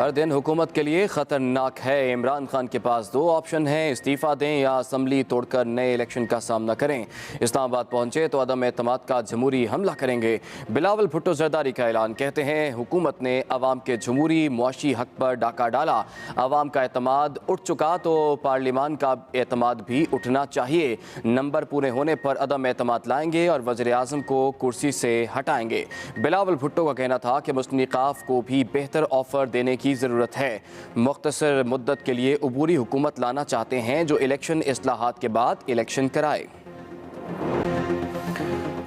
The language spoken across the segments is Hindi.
हर दिन हुकूमत के लिए खतरनाक है। इमरान खान के पास दो ऑप्शन हैं, इस्तीफ़ा दें या असम्बली तोड़कर नए इलेक्शन का सामना करें। इस्लामाबाद पहुंचे तो अदम एतमाद का जमहूरी हमला करेंगे। बिलावल भुट्टो जरदारी का ऐलान, कहते हैं हुकूमत ने अवाम के जमहूरी मुआशी हक पर डाका डाला। अवाम का एतमाद उठ चुका तो पार्लिमान का एतमाद भी उठना चाहिए। नंबर पूरे होने पर अदम एतमाद लाएंगे और वज़ीर आज़म को कुर्सी से हटाएंगे। बिलावल भुट्टो का कहना था कि मुस्लिम लीग को भी बेहतर ऑफर देने की ज़रूरत है। मुख्तसर मुद्दत के लिए अबूरी हुकूमत लाना चाहते हैं जो इलेक्शन इस्लाहात के बाद इलेक्शन कराए।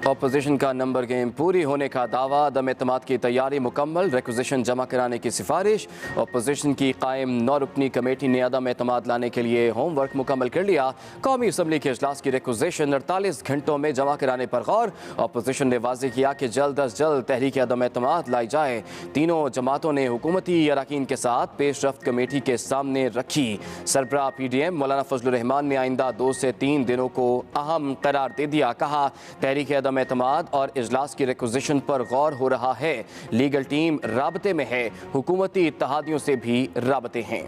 अपोजिशन का नंबर गेम पूरी होने का दावा, अदम एतमाद की तैयारी मुकम्मल, रिक्विजिशन जमा कराने की सिफारिश। अपोजिशन की कायम 9 रुकनी कमेटी ने अदम एतमाद लाने के लिए होमवर्क मुकम्मल कर लिया। कौमी असम्बली के इजलास की रिक्विजिशन 48 घंटों में जमा कराने पर गौर। अपोजिशन ने वाज़ेह किया कि जल्द अज जल्द तहरीक अदम एतमाद लाई जाए। तीनों जमातों ने हुकूमती अरकान के साथ पेशरफ्त कमेटी के सामने रखी। सरबराह PDM मौलाना फजलुर रहमान ने आइंदा 2 से 3 दिनों को अहम करार दे दिया। कहा तहरीक अदम एतमाद और इजलास की रिक्विजिशन पर गौर हो रहा है। लीगल टीम राबते में है, हुकूमती इत्तेहादियों से भी राबते हैं।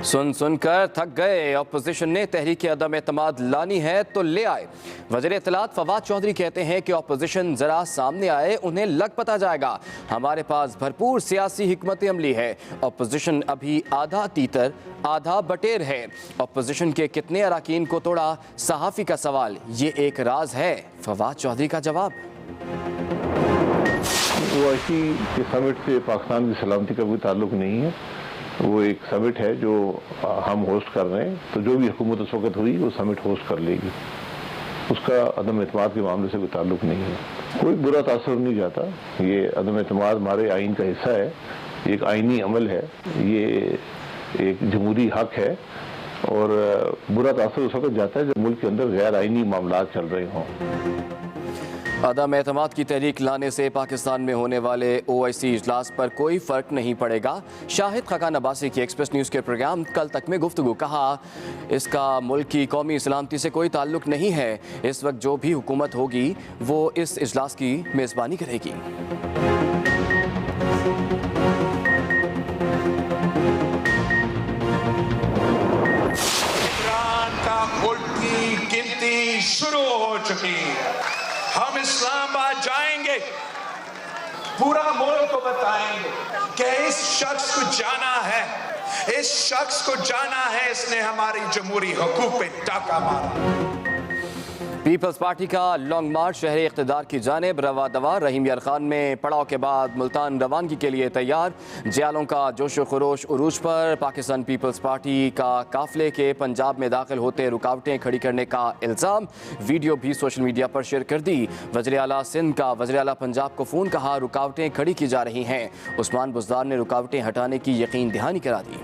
सुनकर थक गए, अपोजिशन ने तहरीक अदम एतमाद लानी है तो ले आए। वज़ीर इत्तलात फवाद चौधरी कहते हैं कि अपोजिशन जरा सामने आए, उन्हें लग पता जाएगा। हमारे पास भरपूर सियासी हिकमत अमली है। अपोजिशन अभी आधा तीतर आधा बटेर है। अपोजिशन के कितने अरकान को तोड़ा, सहाफ़ी का सवाल, ये एक राज है। फवाद चौधरी का जवाब, OIC के समिट से पाकिस्तान की सलामती का कोई ताल्लुक नहीं है। वो एक समिट है जो हम होस्ट कर रहे हैं, तो जो भी हुकूमत उस वक्त हुई वो समिट होस्ट कर लेगी। उसका अदम एतमाद के मामले से कोई ताल्लुक नहीं है। कोई बुरा तासुर नहीं जाता। ये अदम एतमाद हमारे आइन का हिस्सा है, एक आइनी अमल है, ये एक जमहूरी हक है। और बुरा तासुर उस वक्त जाता है जब मुल्क के अंदर गैर आइनी मामला चल रहे हों। अदम एतमाद की तहरीक लाने से पाकिस्तान में होने वाले OIC इजलास पर कोई फ़र्क नहीं पड़ेगा। शाहिद खाकान अब्बासी की एक्सप्रेस न्यूज़ के प्रोग्राम कल तक में गुफ्तगू, कहा इसका मुल्क की कौमी सलामती से कोई ताल्लुक नहीं है। इस वक्त जो भी हुकूमत होगी वो इस इजलास की मेज़बानी करेगी। इमरान का मुल्क की गिनती शुरू हो चुकी है। हम इस्लामाबाद जाएंगे, पूरा मुल्क को बताएंगे कि इस शख्स को जाना है, इस शख्स को जाना है, इसने हमारी जमहूरी हुकूक पे डाका मारा। पीपल्स पार्टी का लॉन्ग मार्च शहर इक़्तिदार की जानिब रवा दवा। रहीम यार खान में पड़ाव के बाद मुल्तान रवानगी के लिए तैयार। जियालों का जोश व खरोश उरूज पर। पाकिस्तान पीपल्स पार्टी का काफिले के पंजाब में दाखिल होते रुकावटें खड़ी करने का इल्ज़ाम। वीडियो भी सोशल मीडिया पर शेयर कर दी। वज़ीर आला सिंध का वज़ीर आला पंजाब को फ़ोन, कहा रुकावटें खड़ी की जा रही हैं। उस्मान बुज़दार ने रुकावटें हटाने की यकीन दहानी करा दी।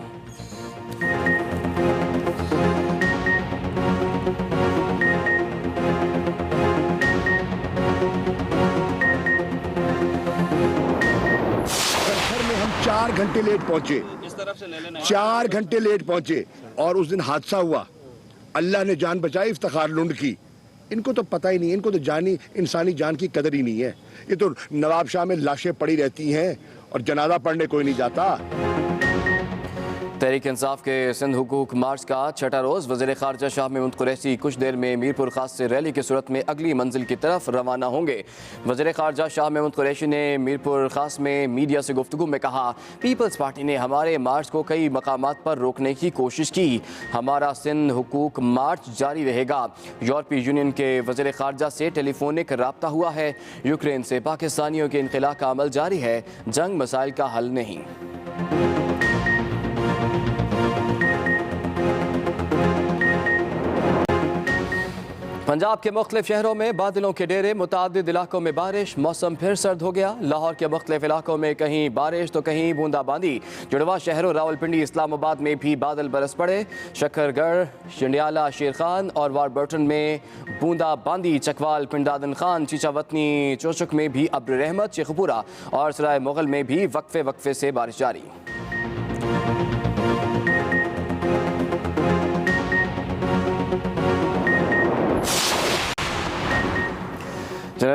हम 4 घंटे लेट पहुंचे, इस तरफ से ले लेना, 4 घंटे लेट पहुंचे और उस दिन हादसा हुआ। अल्लाह ने जान बचाई, इफ्तिखार लुंड की। इनको तो पता ही नहीं, इनको तो जानी इंसानी जान की कदर ही नहीं है। ये तो नवाब शाह में लाशें पड़ी रहती हैं और जनाजा पढ़ने कोई नहीं जाता। तहरीक इंसाफ के सिंध हुकूक मार्च का 6ठा रोज़। वज़ीर ख़ारजा शाह महमूद कुरैशी कुछ देर में मीरपुर खास से रैली की सूरत में अगली मंजिल की तरफ रवाना होंगे। वज़ीर ख़ारजा शाह महमूद कुरैशी ने मीरपुर खास में मीडिया से गुफ्तगू में कहा, पीपल्स पार्टी ने हमारे मार्च को कई मकामात पर रोकने की कोशिश की। हमारा सिंध हुकूक मार्च जारी रहेगा। यूरोपीय यूनियन के वज़ीर ख़ारजा से टेलीफोनिक रब्ता हुआ है। यूक्रेन से पाकिस्तानियों के इनखला का अमल जारी है, जंग मसाइल का हल नहीं। पंजाब के मुख्तलिफ शहरों में बादलों के डेरे, मुतादिद इलाकों में बारिश। मौसम फिर सर्द हो गया। लाहौर के मुख्तलिफ इलाकों में कहीं बारिश तो कहीं बूंदाबांदी। जुड़वा शहरों रावलपिंडी इस्लामाबाद में भी बादल बरस पड़े। शक्करगढ़, जंडियाला, शेरखान और वारबर्टन में बूंदाबांदी। चकवाल, पिंडादन खान, चीचावतनी, चोचक में भी अब्र रहमत। शेखपुरा और सराय मुगल में भी वक्फे वक्फे से बारिश जारी।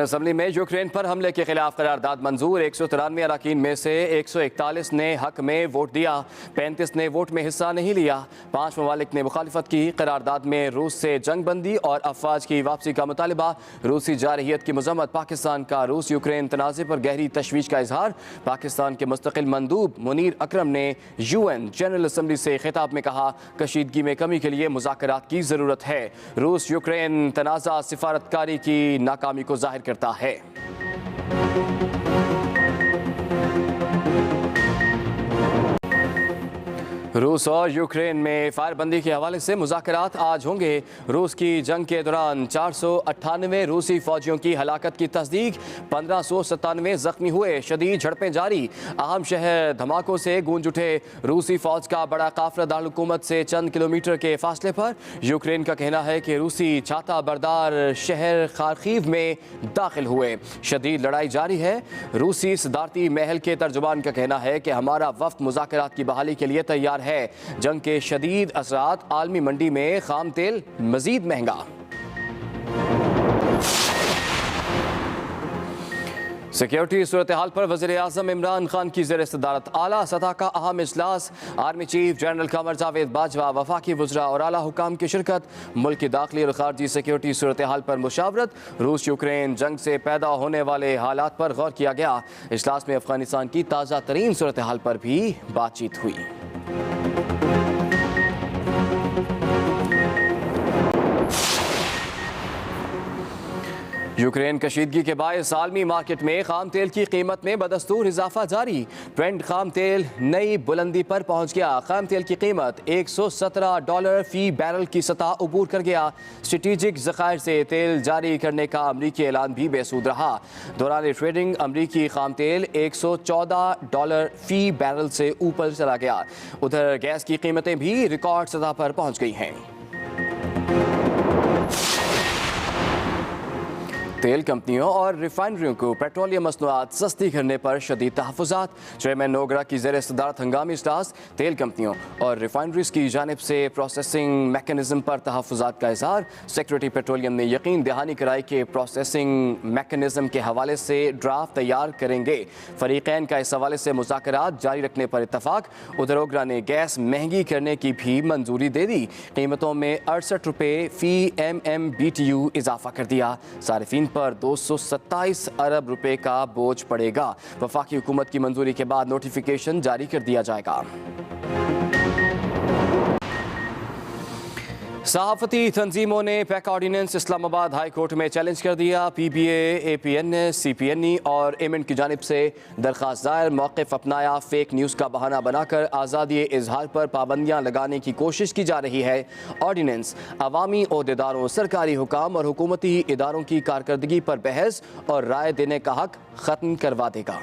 असम्बली में यूक्रेन पर हमले के खिलाफ करारदाद मंजूर। 193 अरकान में से 141 ने हक में वोट दिया, 35 ने वोट में हिस्सा नहीं लिया। 5 ममालिक ने मुखालिफत की। करारदाद में रूस से जंग बंदी और अफवाज की वापसी का मुतालबा। रूसी जारहियत की मजम्मत। पाकिस्तान का रूस यूक्रेन तनाज़े पर गहरी तशवीश का इजहार। पाकिस्तान के मुस्तकिल मंदूब मुनीर अकरम ने UN जनरल असम्बली से खिताब में कहा, कशीदगी में कमी के लिए मुज़ाकरात की ज़रूरत है। रूस यूक्रेन तनाज़ा सिफारतकारी की नाकामी को जाहिर करता है। रूस और यूक्रेन में फायरबंदी के हवाले से मुज़ाकरात आज होंगे। रूस की जंग के दौरान 498 रूसी फौजियों की हलाकत की तस्दीक, 1597 जख्मी हुए। शदीद झड़पें जारी। अहम शहर धमाकों से गूंज उठे। रूसी फौज का बड़ा काफिला दारुल-हुकूमत से चंद किलोमीटर के फासले पर। यूक्रेन का कहना है कि रूसी छाता बरदार शहर खार्किव में दाखिल हुए। शदीद लड़ाई जारी है। रूसी सदारती महल के तर्जुमान का कहना है कि हमारा वफ्द मुज़ाकरात की बहाली के लिए तैयार है। जंग के शदीद असरात, आलमी मंडी में खाम तेल मजीद महंगा। सिक्योरिटी सूरत हाल पर वज़ीर आज़म इमरान खान की ज़ेर सदारत आला सतह का अहम इजलास। Army chief general Qamar Javed Bajwa, वफाकी वज़रा और आला हुकाम की शिरकत। मुल्क की दाखिली और खारजी सिक्योरिटी सूरत हाल पर मुशावरत। रूस यूक्रेन जंग से पैदा होने वाले हालात पर गौर किया गया। इजलास में अफगानिस्तान की ताज़ा तरीन सूरत हाल पर भी बातचीत हुई। यूक्रेन कशीदगी के बायस आलमी मार्केट में खाम तेल की कीमत में बदस्तूर इजाफा जारी। ब्रेंट खाम तेल नई बुलंदी पर पहुंच गया। खाम तेल की कीमत $117 फी बैरल की सतह अबूर कर गया। स्ट्रेटेजिक ज़खायर से तेल जारी करने का अमरीकी ऐलान भी बेसूद रहा। दौरान ट्रेडिंग अमरीकी खाम तेल $114 फी बैरल से ऊपर चला गया। उधर गैस की कीमतें भी रिकॉर्ड सतह पर पहुंच गई हैं। तेल कंपनियों और रिफाइनरियों को पेट्रोलियम मसनूआत सस्ती करने पर शदीद तहफ़्फ़ुज़ात। चेयरमैन नोगरा की ज़ेर सदारत हंगामी इजलास। तेल कंपनियों और रिफाइनरीज की जानिब से प्रोसेसिंग मैकेनिज़्म पर तहफ़्फ़ुज़ात का इज़हार। सेक्रेटरी पेट्रोलियम ने यकीन दहानी कराई कि प्रोसेसिंग मैकेनिज़्म के हवाले से ड्राफ्ट तैयार करेंगे। फरीक़ैन का इस हवाले से मुज़ाकरात जारी रखने पर इत्तफ़ाक़। उधर ओगरा ने गैस महंगी करने की भी मंजूरी दे दी। कीमतों में ₹68 फ़ी MMBTU इजाफा कर दिया। सारिफीन पर 227 अरब रुपए का बोझ पड़ेगा। वफाकी हुकूमत की मंजूरी के बाद नोटिफिकेशन जारी कर दिया जाएगा। सहाफ़ती तंजीमों ने PECA ordinance Islamabad high court में चैलेंज कर दिया। PBA, APN, CPNE और एमेंट की जानिब से दरख्वास्त दायर। मौक़िफ़ अपनाया। फेक न्यूज़ का बहाना बनाकर आज़ादी इजहार पर पाबंदियाँ लगाने की कोशिश की जा रही है। ऑर्डिनेंस अवामी ओहदेदारों, सरकारी हुकाम और हुकूमती इदारों की कारकर्दगी पर बहस और राय देने का हक ख़त्म करवा देगा।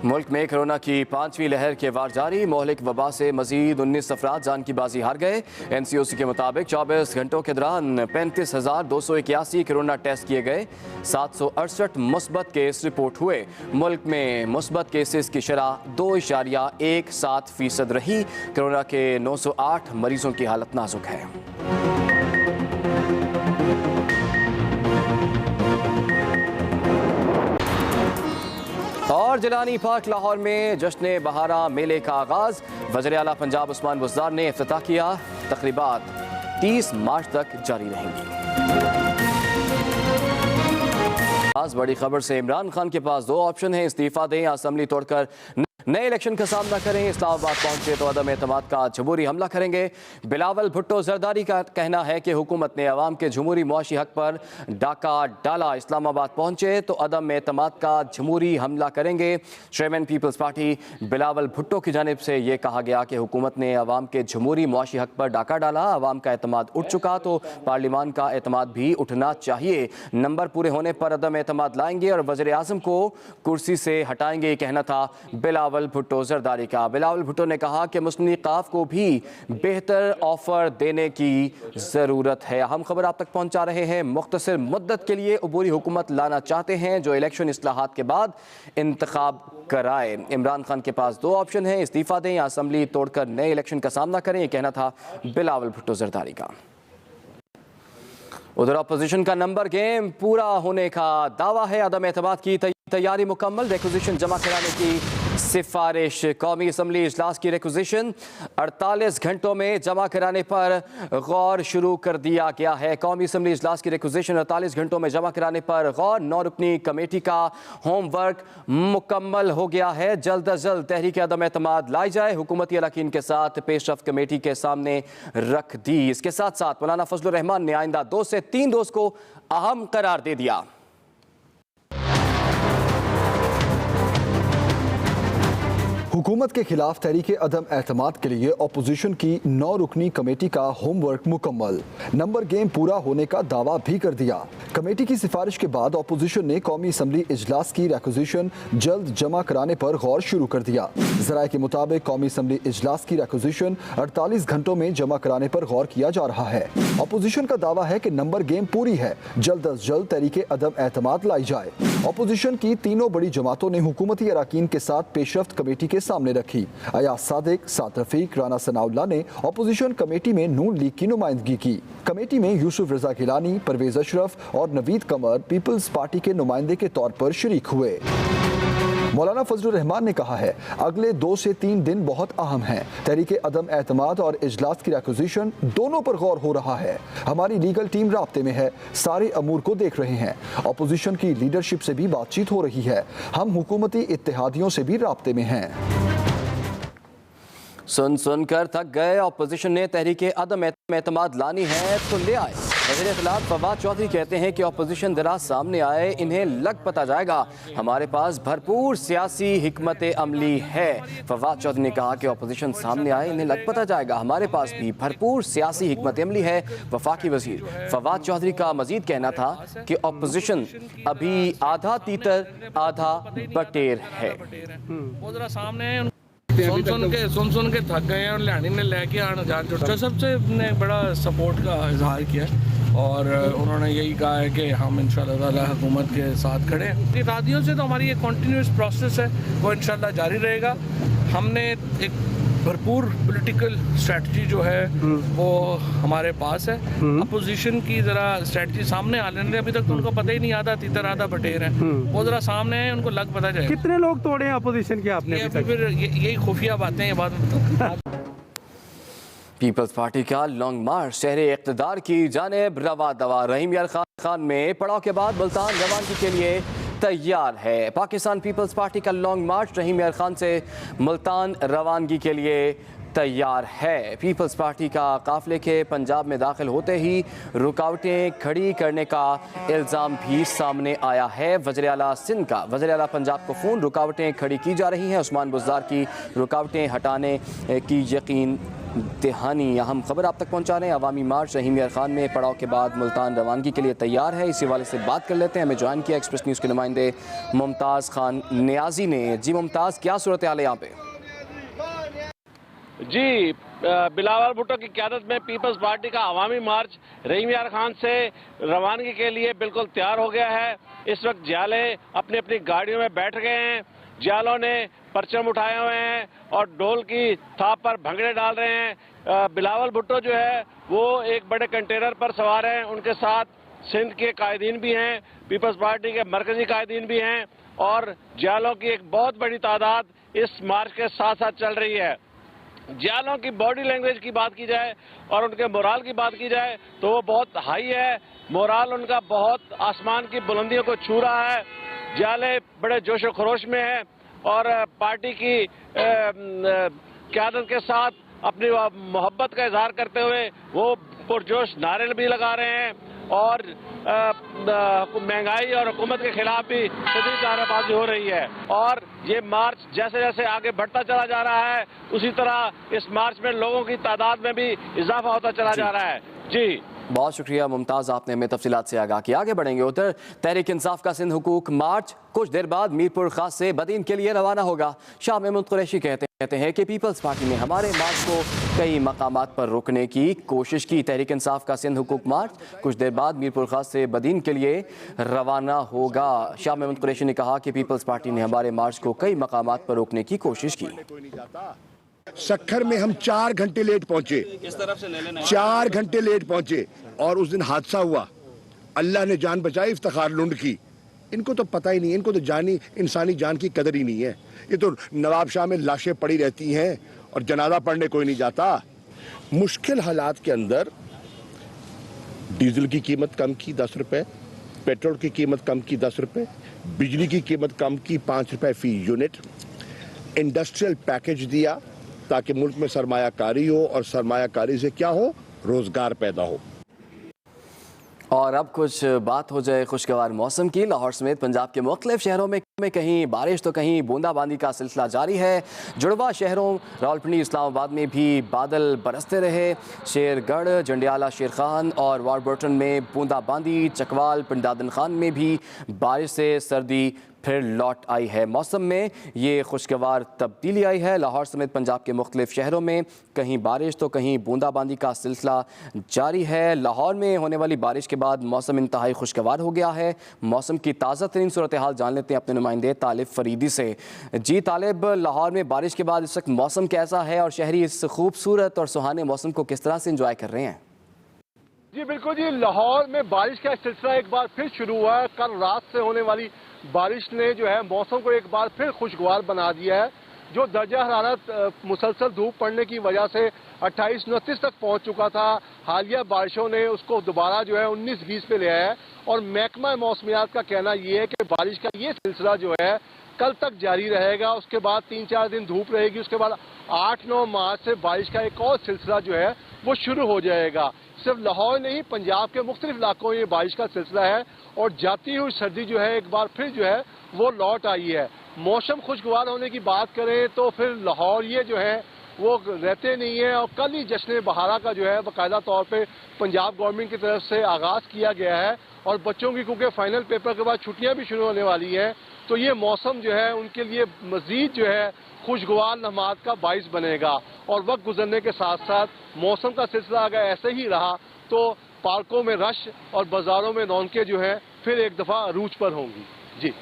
मुल्क में कोरोना की 5वीं लहर के वार जारी। मोहलिक वबा से मजीद 19 अफराद जान की बाजी हार गए। NCOC के मुताबिक 24 घंटों के दौरान 35,281 कोरोना टेस्ट किए गए। 768 मुस्बत केस रिपोर्ट हुए। मुल्क में मुस्बत केसेस की शरह 2.17% रही। कोरोना के 908 मरीजों की हालत नाजुक है। और जिलानी पार्क लाहौर में जश्न बहारा मेले का आगाज़। वज़ीर आला पंजाब उस्मान बुज़दार ने इफ्तिताह किया। तक़रीबात 30 मार्च तक जारी रहेंगी। आज बड़ी खबर से इमरान खान के पास 2 ऑप्शन हैं, इस्तीफ़ा दें या असम्बली तोड़कर नए इलेक्शन का सामना करें। इस्लामाबाद पहुंचे तो अदम एतमाद का जमहूरी हमला करेंगे। बिलावल भुट्टो जरदारी का कहना है कि हुकूमत ने अवाम के जमहूरी मुआशी हक पर डाका डाला। इस्लामाबाद पहुंचे तो अदम एतमाद का जमहूरी हमला करेंगे। चेयरमैन पीपल्स पार्टी बिलावल भुट्टो की जानिब से ये कहा गया कि हुकूमत ने अवाम के जमहूरी मुआशी हक पर डाका डाला। अवाम का एतमाद उठ चुका तो पार्लियामान का एतमाद भी उठना चाहिए। नंबर पूरे होने पर अदम एतमाद लाएंगे और वज़ीर आज़म को कुर्सी से हटाएंगे, कहना था बिलावल बिलावल भुट्टो जरदारी का। बिलावल भुट्टो ने कहा कि मुस्लिम लीग काफ को भी बेहतर ऑफर देने की ज़रूरत है। अहम खबर आप तक पहुंचा रहे हैं। मुख्तसर मुद्दत के लिए अबूरी हुकूमत लाना चाहते हैं जो इलेक्शन इस्लाहात के बाद इंतखाब कराए। इमरान खान के पास दो ऑप्शन हैं, इस्तीफा दें या असम्बली तोड़कर नए इलेक्शन का सामना करें। ये कहना था बिलावल भुट्टो जरदारी का। उधर अपोजिशन का नंबर गेम पूरा होने का दावा है। अदम एतमाद की तैयारी मुकम्मल। रिक्विजिशन जमा कराने की सिफारिश। कौमी असम्बली इजलास की रिक्विजिशन 48 घंटों में जमा कराने पर गौर शुरू कर दिया गया है। कौमी असम्बली इजलास की रिक्विजिशन 48 घंटों में जमा कराने पर गौर। 9 रुकनी कमेटी का होमवर्क मुकम्मल हो गया है। जल्द अज जल्द तहरीक अदम एतमाद लाई जाए। हुकूमती अरकान के साथ पेशरफ्त कमेटी के सामने रख दी। इसके साथ साथ मौलाना फजलुर रहमान ने आइंदा 2 से 3 रोज को अहम करार दे दिया। हुकूमत के खिलाफ तहरीक अदम एतमाद के लिए अपोजिशन की 9 रुकनी कमेटी का होमवर्क मुकम्मल। नंबर गेम पूरा होने का दावा भी कर दिया। कमेटी की सिफारिश के बाद अपोजिशन ने कौमी असम्बली इजलास की रिक्विजिशन जल्द जमा कराने पर गौर शुरू कर दिया। जराये के मुताबिक कौमी असम्बली इजलास की रिक्विजिशन 48 घंटों में जमा कराने पर गौर किया जा रहा है। अपोजिशन का दावा है कि नंबर गेम पूरी है, जल्द अज जल्द तहरीक अदम एतमाद लाई जाए। अपोजिशन की तीनों बड़ी जमातों ने हुकूमती अरकान के साथ पेशरफ्त कमेटी के सामने रखी। अयाज सादिक, साद रफीक, राना सनाउल्लाह ने अपोजिशन कमेटी में नून लीग की नुमाइंदगी की। कमेटी में यूसुफ रजा गिलानी, परवेज अशरफ और नवीद कमर पीपल्स पार्टी के नुमाइंदे के तौर पर शरीक हुए। मौलाना फजलुर रहमान ने कहा है अगले 2 से 3 दिन बहुत अहम हैं। तहरीक अदम एतमाद और इजलास की रिक्विजिशन दोनों पर गौर हो रहा है। हमारी लीगल टीम राब्ते में है, सारे अमूर को देख रहे हैं। अपोजिशन की लीडरशिप से भी बातचीत हो रही है। हम हुकूमती इत्तेहादियों से भी राब्ते में हैं। सुन कर थक गए। अपोजिशन ने तहरीक अदम एतमाद लानी है तो ले आए। वज़ीर इत्तलात फवाद चौधरी कहते हैं कि अपोजिशन दराज सामने आए, इन्हें लग पता जाएगा। हमारे पास भरपूर सियासी हिकमत अमली है। फवाद चौधरी ने कहा कि अपोजिशन सामने आए, इन्हें लग पता जाएगा। हमारे पास भी भरपूर सियासी हिकमत अमली है। वफाकी वजीर फवाद चौधरी का मजीद कहना था कि अपोजिशन अभी आधा तीतर आधा बटेर है। सुन के थक गए हैं और लैनी ने लेके आना जान चुका। सबसे ने बड़ा सपोर्ट का इजहार किया और उन्होंने यही कहा है कि हम इंशाल्लाह ताला हुकूमत के साथ खड़े हैं। इत्तेहादियों से तो हमारी एक कंटिन्यूस प्रोसेस है, वो इंशाल्लाह जारी रहेगा। हमने एक भरपूर पॉलिटिकल स्ट्रेटजी जो है वो हमारे पास है। अपोजिशन की जरा स्ट्रेटजी सामने आ लेने, अभी तक तो उनको पता ही नहीं, आधा तीतर आधा बटेर है। वो जरा सामने है, उनको लग पता जाए। कितने लोग तोड़े हैं अपोजिशन के आपने? फिर यही खुफिया बातें ये बात। पीपल्स पार्टी का लॉन्ग मार्च शहर इक़्तिदार की जानिब रवा दवा। रहीम यार खान में पड़ाव के बाद मुल्तान रवानगी के लिए तैयार है। पाकिस्तान पीपल्स पार्टी का लॉन्ग मार्च रहीम यार खान से मुल्तान रवानगी के लिए तैयार है। पीपल्स पार्टी का काफिले के पंजाब में दाखिल होते ही रुकावटें खड़ी करने का इल्ज़ाम भी सामने आया है। वज़ीर आला सिंध का वज़ीर आला पंजाब को फ़ोन, रुकावटें खड़ी की जा रही हैं। उस्मान बुज़दार की रुकावटें हटाने की यकीन दहानी। अहम खबर आप तक पहुंचा रहे हैं। अवामी मार्च रहीम यार खान में पड़ाव के बाद मुल्तान रवानगी के लिए तैयार है। इसी वाले से बात कर लेते हैं। हमें ज्वाइन किया एक्सप्रेस न्यूज़ के नुमाइंदे मुमताज़ खान नियाजी ने। जी मुमताज़, क्या सूरत हाल है यहाँ पे? जी, बिलावल भुट्टो की क़यादत में पीपल्स पार्टी का अवामी मार्च रहीम यार खान से रवानगी के लिए बिल्कुल तैयार हो गया है। इस वक्त जियाले अपनी अपनी गाड़ियों में बैठ गए हैं। जियालों ने परचम उठाए हुए हैं और ढोल की थाप पर भंगड़े डाल रहे हैं। बिलावल भुट्टो जो है वो एक बड़े कंटेनर पर सवार हैं। उनके साथ सिंध के कायदीन भी हैं, पीपल्स पार्टी के मरकजी कायदीन भी हैं और जियालों की एक बहुत बड़ी तादाद इस मार्च के साथ साथ चल रही है। जियालों की बॉडी लैंग्वेज की बात की जाए और उनके मोराल की बात की जाए तो वो बहुत हाई है। मोराल उनका बहुत आसमान की बुलंदियों को छू रहा है। जियाले बड़े जोश व खरोश में है और पार्टी की क़यादत के साथ अपनी मोहब्बत का इजहार करते हुए वो पुरजोश नारे भी लगा रहे हैं और महंगाई और हुकूमत के खिलाफ भी शदीद नारेबाजी हो रही है। और ये मार्च जैसे जैसे आगे बढ़ता चला जा रहा है उसी तरह इस मार्च में लोगों की तादाद में भी इजाफा होता चला जा रहा है। जी बहुत शुक्रिया मुमताज़, आपने हमें तफसीलात से आगाह किया। आगे बढ़ेंगे। उधर तहरीक इंसाफ का सिंध हुकूक मार्च कुछ देर बाद मीरपुर खास से बदीन के लिए रवाना होगा। शाह महमूद कुरैशी कहते हैं कि पीपल्स पार्टी ने हमारे मार्च को कई मकामात पर रोकने की कोशिश की। तहरीक इंसाफ का सिंध हुकूक मार्च कुछ देर बाद मीरपुर खास से बदीन के लिए रवाना होगा। शाह महमूद कुरैशी ने कहा कि पीपल्स पार्टी ने हमारे मार्च को कई मकामात पर रोकने की कोशिश की। सक्खर में हम 4 घंटे लेट पहुंचे, 4 घंटे लेट पहुंचे और उस दिन हादसा हुआ। अल्लाह ने जान बचाई इफ्तिखार लुंड की। इनको तो पता ही नहीं, इनको तो इंसानी जान की कदर ही नहीं है। ये तो नवाब शाह में लाशें पड़ी रहती हैं और जनाजा पढ़ने कोई नहीं जाता। मुश्किल हालात के अंदर डीजल की कीमत कम की 10 रुपए, पेट्रोल की कीमत कम की 10 रुपए, बिजली की कीमत कम की 5 रुपए फी यूनिट, इंडस्ट्रियल पैकेज दिया ताकि मुल्क में सरमायाकारी हो और सरमायाकारी से क्या हो, रोजगार पैदा हो। और अब कुछ बात हो जाए खुशगवार मौसम की। लाहौर समेत पंजाब के मुख्तलिफ शहरों में कहीं बारिश तो कहीं बूंदाबांदी का सिलसिला जारी है। जुड़वा शहरों रावलपिंडी इस्लामाबाद में भी बादल बरसते रहे। शेरगढ़, जंडियाला, शेर खान और वारबर्टन में बूंदाबांदी। चकवाल, पिंडादन खान में भी बारिश से सर्दी फिर लौट आई है। मौसम में ये खुशगवार तब्दीली आई है। लाहौर समेत पंजाब के मुख्तलिफ शहरों में कहीं बारिश तो कहीं बूंदाबांदी का सिलसिला जारी है। लाहौर में होने वाली बारिश के बाद मौसम इंतहाई खुशगवार हो गया है। मौसम की ताज़ा तरीन सूरत हाल जान लेते हैं अपने नुमाइंदे तालिब फरीदी से। जी तालिब, लाहौर में बारिश के बाद इस वक्त मौसम कैसा है और शहरी इस खूबसूरत और सुहाने मौसम को किस तरह से इंजॉय कर रहे हैं? जी बिल्कुल जी, लाहौर में बारिश का सिलसिला एक बार फिर शुरू हुआ है। कल रात से होने वाली बारिश ने जो है मौसम को एक बार फिर खुशगवार बना दिया है। जो दर्जा हरारत मुसलसल धूप पड़ने की वजह से 28-29 तक पहुंच चुका था, हालिया बारिशों ने उसको दोबारा जो है 19-20 पे ले आया है। और महकमा मौसमियात का कहना ये है कि बारिश का ये सिलसिला जो है कल तक जारी रहेगा। उसके बाद 3-4 दिन धूप रहेगी। उसके बाद 8-9 मार्च से बारिश का एक और सिलसिला जो है वो शुरू हो जाएगा। सिर्फ लाहौर नहीं, पंजाब के मुख्तलिफ इलाकों में ये बारिश का सिलसिला है और जाती हुई सर्दी जो है एक बार फिर जो है वो लौट आई है। मौसम खुशगवार होने की बात करें तो फिर लाहौर ये जो है वो रहते नहीं है। और कल ही जश्न बहारा का जो है बाकायदा तौर पे पंजाब गवर्नमेंट की तरफ से आगाज़ किया गया है। और बच्चों की क्योंकि फाइनल पेपर के बाद छुट्टियां भी शुरू होने वाली हैं, तो ये मौसम जो है उनके लिए मजीद जो है खुशगवार लम्हात का बाइस बनेगा। और वक्त गुजरने के साथ साथ मौसम का सिलसिला अगर ऐसे ही रहा तो पार्कों में रश और बाजारों में रौनकें जो है फिर एक दफ़ा अरूज पर होंगी। जी।